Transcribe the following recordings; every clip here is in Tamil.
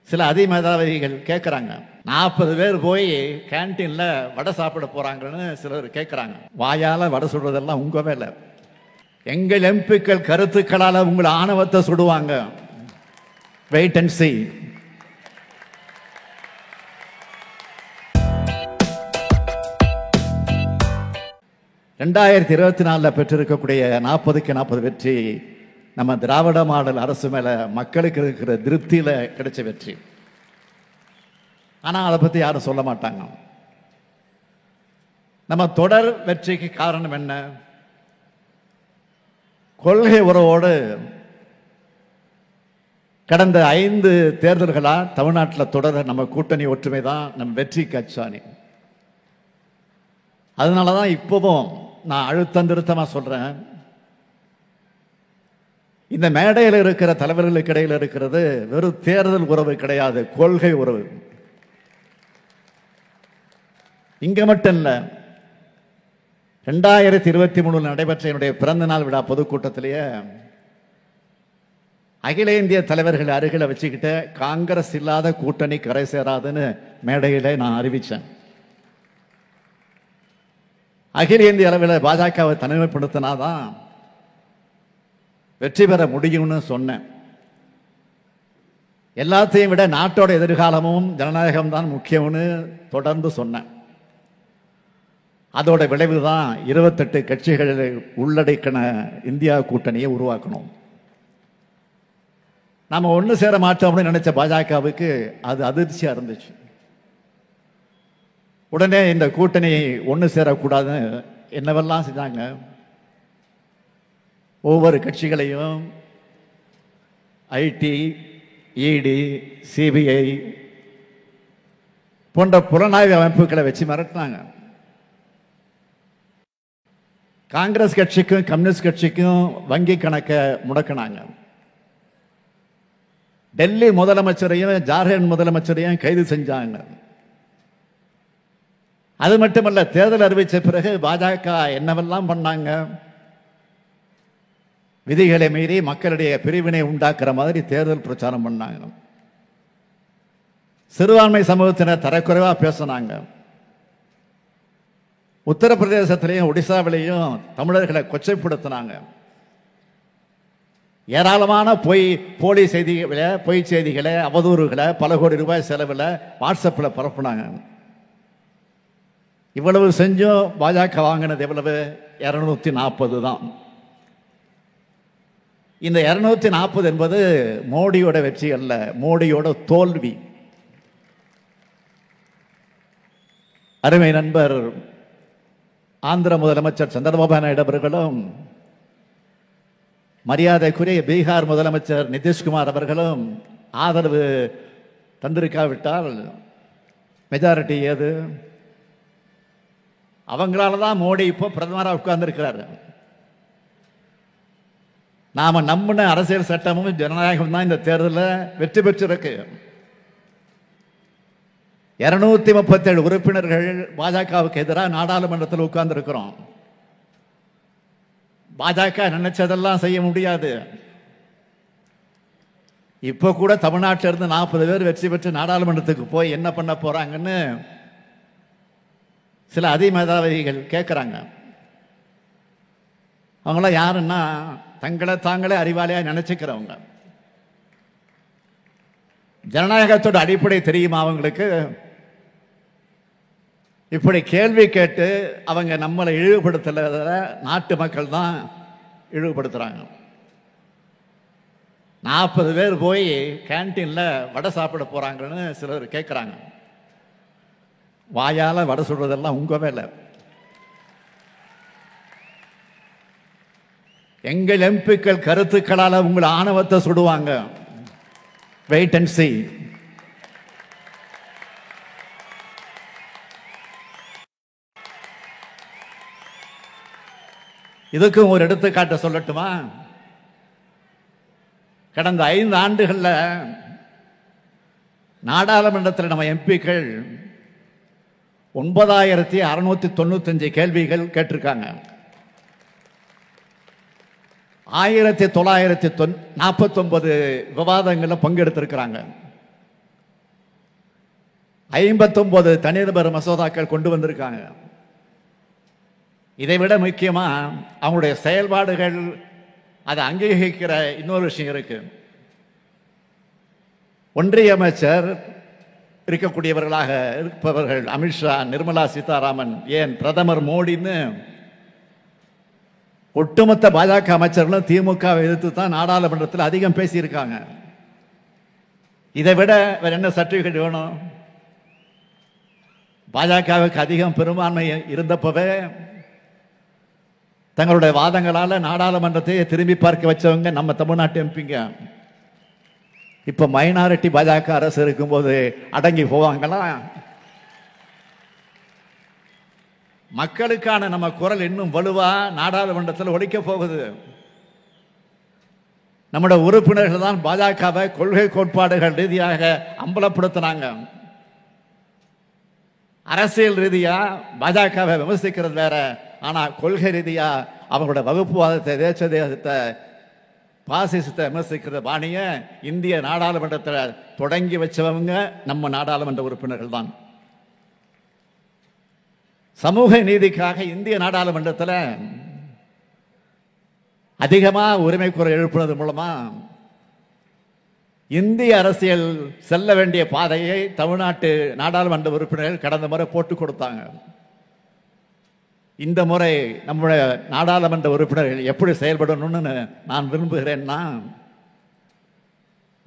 சில அதிமேதாவிகள் கேட்குறாங்க, 40 பேர் போய் கேன்டீனில் வடை சாப்பிட போகிறாங்கன்னு சிலர் கேட்குறாங்க. வாயால் வடை சுடுறதெல்லாம் உங்க வேலை. எங்கள் எம்பிக்கள் கருத்துக்களால் உங்களை ஆணவத்தை சுடுவாங்க. Wait and see. ரெண்டாயிரத்தி 24 பெற்றிருக்கக்கூடிய 40க்கு 40 வெற்றி நம்ம திராவிட மாடல் அரசு மேல மக்களுக்கு இருக்கிற திருப்தியில கிடைச்ச வெற்றி. ஆனா அதை பத்தி யாரும் சொல்ல மாட்டாங்க. நம்ம தொடர் வெற்றிக்கு காரணம் என்ன? கொள்கை உறவோடு கடந்த 5 தேர்தல்களா தமிழ்நாட்டில் தொடர நம்ம கூட்டணி ஒற்றுமை தான் நம்ம வெற்றிக்கு அச்சாணி. அதனாலதான் இப்பவும் நான் அழுத்தம் திருத்தமா சொல்றேன், இந்த மேடையில் இருக்கிற தலைவர்களுக்கு இடையில் இருக்கிறது வெறும் தேர்தல் உறவு கிடையாது, கொள்கை உறவு. இங்க மட்டும் இல்ல, 2023 நடைபெற்ற என்னுடைய பிறந்த நாள் விழா பொதுக்கூட்டத்திலேயே அகில இந்திய தலைவர்கள் அருகில வச்சுக்கிட்ட காங்கிரஸ் இல்லாத கூட்டணி கரை சேராதுன்னு மேடையில நான் அறிவிச்சேன். அகில இந்திய அளவில் பாஜகவை தனிமைப்படுத்தினாதான் வெற்றி பெற முடியும்னு சொன்னேன். எல்லாத்தையும் விட நாட்டோட எதிர்காலமும் ஜனநாயகம் தான் முக்கியம்னு தொடர்ந்து சொன்னேன். அதோட விளைவு தான் 28 கட்சிகளை உள்ளடக்கின இந்தியா கூட்டணியை உருவாக்கணும். நாம ஒன்று சேர மாட்டோம்னு நினைச்ச பாஜகவுக்கு அது அதிர்ச்சியா இருந்துச்சு. உடனே இந்த கூட்டணி ஒன்று சேரக்கூடாதுன்னு என்னவெல்லாம் செஞ்சாங்க. ஒவ்வொரு கட்சிகளையும் ஐடி, இடி, சிபிஐ போன்ற புலனாய்வு அமைப்புகளை வச்சு மிரட்டினாங்க. காங்கிரஸ் கட்சிக்கும் கம்யூனிஸ்ட் கட்சிக்கும் வங்கி கணக்கை முடக்கினாங்க. டெல்லி முதலமைச்சரையும் ஜார்க்கண்ட் முதலமைச்சரையும் கைது செஞ்சாங்க. அது மட்டுமல்ல, தேர்தல் அறிவித்த பிறகு பாஜக என்னவெல்லாம் பண்ணாங்க. விதிகளை மீறி மக்களுடைய பிரிவினை உண்டாக்குற மாதிரி தேர்தல் பிரச்சாரம் பண்ணாங்க. சிறுபான்மை சமூகத்தினர் தரக்குறைவா பேசினாங்க. உத்தரப்பிரதேசத்திலையும் ஒடிசாவிலையும் தமிழர்களை கொச்சைப்படுத்தினாங்க. ஏராளமான போலி செய்திகளை, பொய் செய்திகளை, அவதூறுகளை பல கோடி ரூபாய் செலவில் வாட்ஸ்அப்பில் பரப்புனாங்க. இவ்வளவு செஞ்சும் பாஜக வாங்கினது எவ்வளவு? 240 தான். இந்த 240 என்பது மோடியோட வெற்றி அல்ல, மோடியோட தோல்வி. அருமை நண்பர் ஆந்திர முதலமைச்சர் சந்திரபாபு நாயுடு அவர்களும், மரியாதைக்குரிய பீகார் முதலமைச்சர் நிதிஷ்குமார் அவர்களும் ஆதரவு தந்திருக்காவிட்டால் மெஜாரிட்டி ஏது? அவங்களால தான் மோடி இப்போ பிரதமராக உட்கார்ந்து இருக்கிறாரு. நாம நம்பின அரசியல் சட்டமும் ஜனநாயகம் தான் இந்த தேர்தலில் வெற்றி பெற்றிருக்கு. 237 உறுப்பினர்கள் பாஜகவுக்கு எதிராக நாடாளுமன்றத்தில் உட்கார்ந்து இருக்கிறோம். பாஜக நினைச்சதெல்லாம் செய்ய முடியாது. இப்ப கூட தமிழ்நாட்டில இருந்து 40 பேர் வெற்றி பெற்று நாடாளுமன்றத்துக்கு போய் என்ன பண்ண போறாங்கன்னு சில அதிமேதாவிகள் கேட்குறாங்க. அவங்களாம் யாருன்னா தங்களை தாங்களே அறிவாளியா நினைச்சுக்கிறவங்க. ஜனநாயகத்தோட அடிப்படை தெரியுமா அவங்களுக்கு? இப்படி கேள்வி கேட்டு அவங்க நம்மளை இழிவுபடுத்தல, நாட்டு மக்கள் தான் இழிவுபடுத்துறாங்க. 40 பேர் போய் கேன்டீன்ல வடை சாப்பிட போறாங்கன்னு சிலர் கேட்குறாங்க. வாயால வடை சுடுறதெல்லாம் உங்க வேலை. எங்கள் எம்பிக்கள் கருத்துக்களால் உங்களை ஆணவத்தை சுடுவாங்க. Wait and see. இதுக்கும் ஒரு எடுத்துக்காட்ட சொல்லட்டுமா? கடந்த 5 ஆண்டுகள்ல நாடாளுமன்றத்தில் நம்ம எம்பிக்கள் 9695 கேள்விகள் கேட்டிருக்காங்க. 1949 விவாதங்களில் பங்கெடுத்திருக்கிறாங்க. 59 தனிநபர் மசோதாக்கள் கொண்டு வந்திருக்காங்க. இதை விட முக்கியமா அவங்களுடைய செயல்பாடுகள் அதை அங்கீகரிக்கிற இன்னொரு விஷயம் இருக்கு. ஒன்றிய அமைச்சர் இருக்கக்கூடியவர்களாக இருப்பவர்கள் அமித்ஷா, நிர்மலா சீதாராமன், ஏன் பிரதமர் மோடின்னு ஒட்டுமொத்த பாஜக அமைச்சர்களும் திமுகவை எதிர்த்து தான் நாடாளுமன்றத்தில் அதிகம் பேசியிருக்காங்க. இதை விட வேற என்ன சர்டிபிகேட் வேணும்? பாஜகவுக்கு அதிகம் பெரும்பான்மை இருந்தப்பவே தங்களுடைய வாதங்களால நாடாளுமன்றத்தை திரும்பி பார்க்க வச்சவங்க நம்ம தமிழ்நாட்டு எம்பிங்க. இப்ப மைனாரிட்டி பாஜக அரசு இருக்கும்போது அடங்கி போவாங்களா? மக்களுக்கான நம்ம குரல் இன்னும் வலுவா நாடாளுமன்றத்தில் ஒலிக்க போகுது. நம்முடைய உறுப்பினர்கள் தான் பாஜகவை கொள்கை கோட்பாடுகள் ரீதியாக அம்பலப்படுத்தினாங்க. அரசியல் ரீதியா பாஜகவை விமர்சிக்கிறது வேற, ஆனா கொள்கை ரீதியா அவங்களுடைய வகுப்புவாதத்தை, தேச தேசத்தை, பாசிசத்தை விமர்சிக்கிற பாணிய இந்திய நாடாளுமன்றத்தில் தொடங்கி வச்சவங்க நம்ம நாடாளுமன்ற உறுப்பினர்கள் தான். சமூக நீதிக்காக இந்திய நாடாளுமன்றத்தில் அதிகமா உரிமை குரல் எழுப்புனது மூலமா இந்திய அரசியல் செல்ல வேண்டிய பாதையை தமிழ்நாட்டு நாடாளுமன்ற உறுப்பினர்கள் கடந்த முறை போட்டு கொடுத்தாங்க. இந்த முறை நம்முடைய நாடாளுமன்ற உறுப்பினர்கள் எப்படி செயல்படணும்னு நான் விரும்புகிறேன்னா,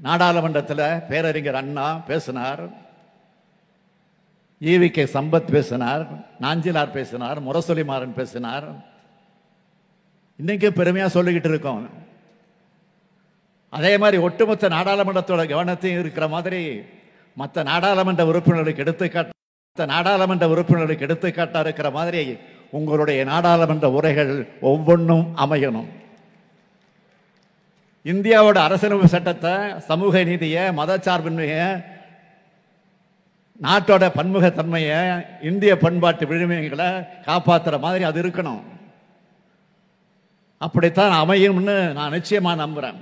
நாடாளுமன்றத்தில் பேரறிஞர் அண்ணா பேசினார், ஈவிகே சம்பத் பேசினார், நாஞ்சிலார் பேசினார், முரசொலி மாறன் பேசினார். இன்னைக்கு பெருமையா சொல்லிக்கிட்டு இருக்கோம். அதே மாதிரி ஒட்டுமொத்த நாடாளுமன்றத்தோட கவனத்தையும் இருக்கிற மாதிரி மற்ற நாடாளுமன்ற உறுப்பினர்களுக்கு எடுத்துக்காட்டா இருக்கிற மாதிரி உங்களுடைய நாடாளுமன்ற உரைகள் ஒவ்வொன்றும் அமையணும். இந்தியாவோட அரசியலமைப்பு சட்டத்தை, சமூக நீதியை, மதச்சார்பின்மையை, நாட்டோட பன்முகத்தன்மையை, இந்திய பண்பாட்டு விழுமியங்களை காப்பாற்றுற மாதிரி அது இருக்கணும். அப்படித்தான் அமையும்னு நான் நிச்சயமா நம்புறேன்.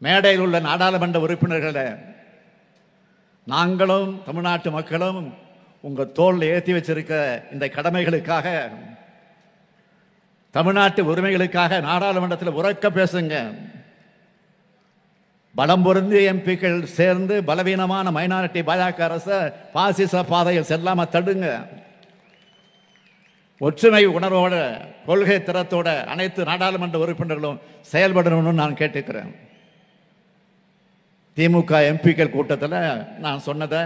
மேடையில் உள்ள நாடாளுமன்ற உறுப்பினர்களை நாங்களும் தமிழ்நாட்டு மக்களும் உங்க தோல்ல ஏற்றி வச்சிருக்க இந்த கடமைகளுக்காக, தமிழ்நாட்டு உரிமைகளுக்காக நாடாளுமன்றத்தில் உரக்க பேசுங்க. பலம் பொருந்திய எம்பிக்கள் சேர்ந்து பலவீனமான மைனாரிட்டி பாஜக அரசை பாசிச பாதையில் செல்லாம தடுங்க. ஒற்றுமை உணர்வோட, கொள்கை திறத்தோட அனைத்து நாடாளுமன்ற உறுப்பினர்களும் செயல்படணும்னு நான் கேட்டுக்கிறேன். திமுக எம்பிக்கள் கூட்டத்தில் நான் சொன்னதை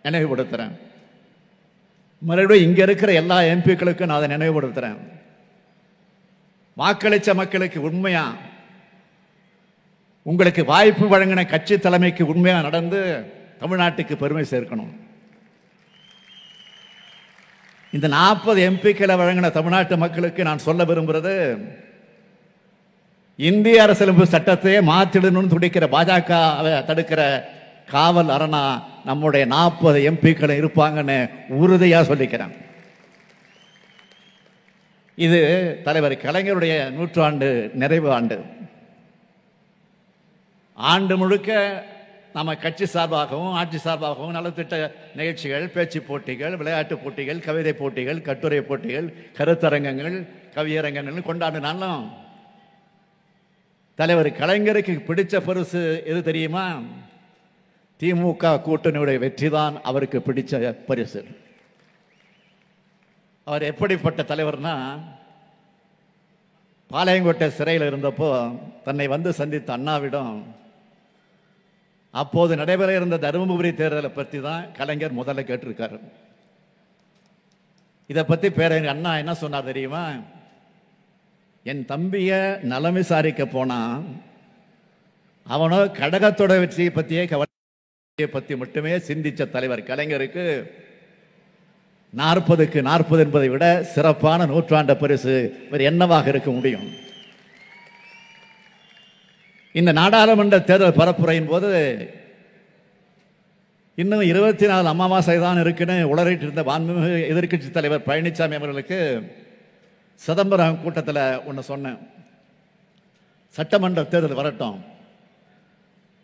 நினைவுபடுத்துறேன். மறுபடியும் இங்க இருக்கிற எல்லா எம்பிக்களுக்கும் நான் அதை நினைவுபடுத்துறேன். வாக்களிச்ச மக்களுக்கு உண்மையா, உங்களுக்கு வாய்ப்பு வழங்கின கட்சி தலைமைக்கு உண்மையா நடந்து தமிழ்நாட்டுக்கு பெருமை சேர்க்கணும். இந்த 40 எம்பிக்களை வழங்கின தமிழ்நாட்டு மக்களுக்கு நான் சொல்ல விரும்புறது, இந்திய அரசியலமைப்பு சட்டத்தையே மாற்றிடணும்னு துடிக்கிற பாஜக தடுக்கிற காவல் அரணா நம்முடைய 40 எம்பிக்கள் இருப்பாங்கன்னு உறுதியா சொல்லிக்கிறேன். இது தலைவர் கலைஞருடைய 100ஆண்டு நிறைவு ஆண்டு. ஆண்டு முழுக்க நம்ம கட்சி சார்பாகவும் ஆட்சி சார்பாகவும் நலத்திட்ட நிகழ்ச்சிகள், பேச்சு போட்டிகள், விளையாட்டு போட்டிகள், கவிதை போட்டிகள், கட்டுரை போட்டிகள், கருத்தரங்கங்கள், கவியரங்கங்கள் கொண்டாடினாலும் தலைவர் கலைஞருக்கு பிடிச்ச பரிசு எது தெரியுமா? திமுக கூட்டணியுடைய வெற்றி தான் அவருக்கு பிடிச்ச பரிசு. அவர் எப்படிப்பட்ட தலைவர்னா, பாளையங்கோட்டை சிறையில் இருந்தப்போ தன்னை வந்து சந்தித்த அண்ணாவிடம் அப்போது நடைபெற இருந்த தருமபுரி தேர்தலை பற்றி தான் கலைஞர் முதல்ல கேட்டிருக்காரு. இதை பற்றி பேரறிஞர் அண்ணா என்ன சொன்னார் தெரியுமா? என் தம்பிய நலம் விசாரிக்க போனா அவனோ கடகத்தோட வெற்றியை பற்றியே கவலையை பற்றி மட்டுமே சிந்திச்ச தலைவர் கலைஞருக்கு 40க்கு 40 என்பதை விட சிறப்பான 100ஆண்டு பரிசு வேறு என்னவாக இருக்க முடியும்? இந்த நாடாளுமன்ற தேர்தல் பரப்புரையின் போது இன்னும் 24 அமாவாசை தான் இருக்குன்னு உளறிட்டு இருந்த மாண்புமிகு எதிர்க்கட்சி தலைவர் பழனிசாமி அவர்களுக்கு சிதம்பரம் கூட்டத்தில் ஒன்று சொன்னேன். சட்டமன்ற தேர்தல் வரட்டும்,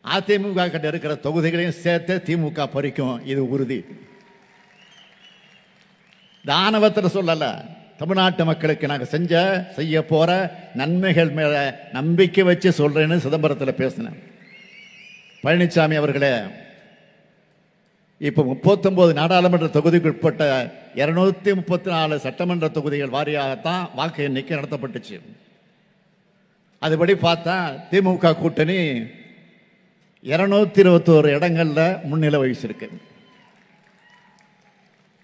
அதிமுக கிட்ட இருக்கிற தொகுதிகளையும் சேர்த்து திமுக பறிக்கும், இது உறுதி. தானவத்தில் சொல்லல, தமிழ்நாட்டு மக்களுக்கு நாங்கள் செய்ய போற நன்மைகள் மேல நம்பிக்கை வச்சு சொல்றேன்னு சிதம்பரத்தில் பேசினேன். பழனிசாமி அவர்களே, இப்போ 39 நாடாளுமன்ற தொகுதிக்கு உட்பட்ட 234 சட்டமன்ற தொகுதிகள் வாரியாகத்தான் வாக்கு எண்ணிக்கை நடத்தப்பட்டுச்சு. அதுபடி பார்த்தா திமுக கூட்டணி 221 இடங்கள்ல முன்னிலை வகிச்சிருக்கு.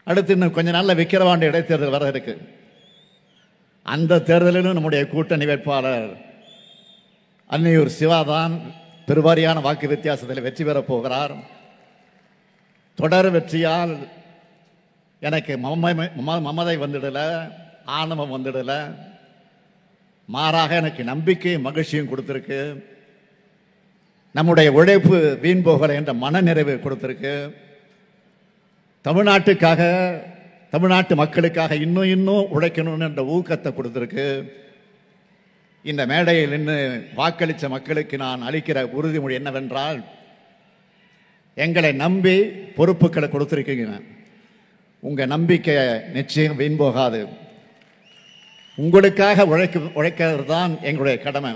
அடுத்து இன்னும் கொஞ்ச நாள்ல விக்கிரவாண்டி இடைத்தேர்தல் வர இருக்கு. அந்த தேர்தலிலும் நம்முடைய கூட்டணி வேட்பாளர் அன்னியூர் சிவாதான் பெருவாரியான வாக்கு வித்தியாசத்தில் வெற்றி பெறப் போகிறார். தொடர் வெற்றியால் எனக்கு மமதை வந்துடல, ஆணவம் வந்துடல, மாறாக எனக்கு நம்பிக்கையும் மகிழ்ச்சியும் கொடுத்திருக்கு. நம்முடைய உழைப்பு வீண் போகலை என்ற மனநிறைவு கொடுத்திருக்கு. தமிழ்நாட்டுக்காக, தமிழ்நாட்டு மக்களுக்காக இன்னும் உழைக்கணும்னு என்ற ஊக்கத்தை கொடுத்திருக்கு. இந்த மேடையில் நின்று வாக்களித்த மக்களுக்கு நான் அளிக்கிற உறுதிமொழி என்னவென்றால், எங்களை நம்பி பொறுப்புகளை கொடுத்திருக்கீங்க. உங்க நம்பிக்கை நிச்சயம் வீண் போகாது. உங்களுக்காக உழைக்கிறது தான் எங்களுடைய கடமை.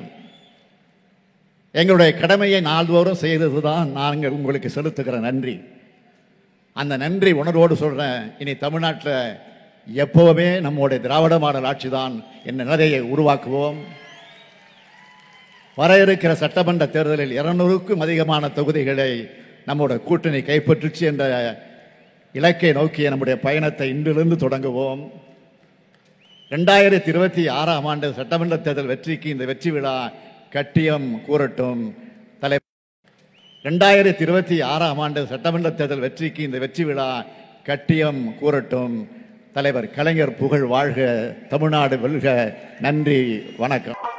எங்களுடைய கடமையை நாள்தோறும் செய்ததுதான் நாங்கள் உங்களுக்கு செலுத்துகிற நன்றி. அந்த நன்றி உணர்வோடு சொல்றேன், இனி தமிழ்நாட்டில் எப்பவுமே நம்முடைய திராவிட மாடல் ஆட்சி தான் என்ற நிலையை உருவாக்குவோம். வர இருக்கிற சட்டமன்ற தேர்தலில் 200க்கும் அதிகமான தொகுதிகளை நம்முடைய கூட்டணி கைப்பற்றுச்சு என்ற இலக்கை நோக்கிய நம்முடைய பயணத்தை இன்றிலிருந்து தொடங்குவோம். 2026ஆம் ஆண்டு சட்டமன்ற தேர்தல் வெற்றிக்கு இந்த வெற்றி விழா கட்டியம் கூறட்டும். 2026ஆம் ஆண்டு சட்டமன்ற தேர்தல் வெற்றிக்கு இந்த வெற்றி விழா கட்டியம் கூறட்டும். தலைவர் கலைஞர் புகழ் வாழ்க, தமிழ்நாடு வெல்க. நன்றி, வணக்கம்.